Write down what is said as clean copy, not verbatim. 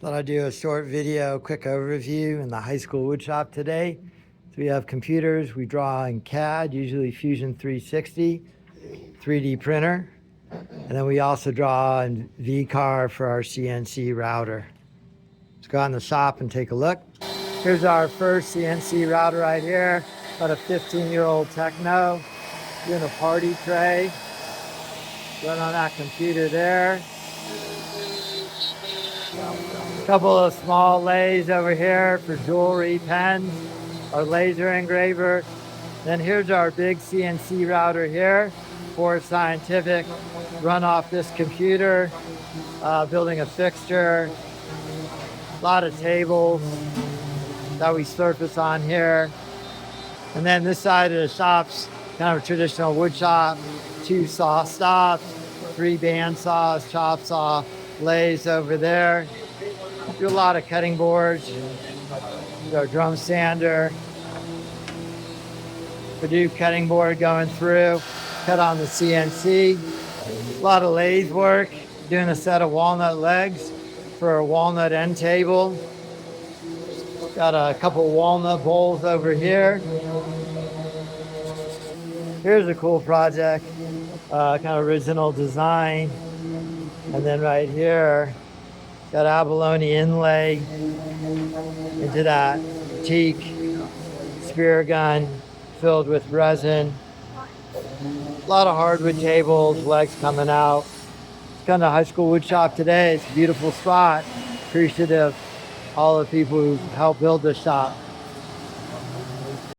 Thought I'd do a short video, quick overview in the high school woodshop today. So we have computers, we draw in CAD, usually Fusion 360, 3D printer. And then we also draw in VCarve for our CNC router. Let's go out in the shop and take a look. Here's our first CNC router right here. About a 15-year-old Techno doing a party tray. Run on that computer there. A couple of small lathes over here for jewelry, pens, our laser engraver. Then here's our big CNC router here for scientific. Run off this computer, building a fixture. A lot of tables that we surface on here. And then this side of the shop's kind of a traditional wood shop. 2 saw stops, 3 band saws, chop saw, lathes over there. Do a lot of cutting boards. Our drum sander. Purdue cutting board going through. Cut on the CNC. A lot of lathe work. Doing a set of walnut legs for a walnut end table. Got a couple walnut bowls over here. Here's a cool project, kind of original design. And then right here, got abalone inlay into that teak spear gun filled with resin. A lot of hardwood tables, legs coming out. It's kind of high school wood shop today. It's a beautiful spot. Appreciative all the people who helped build this shop.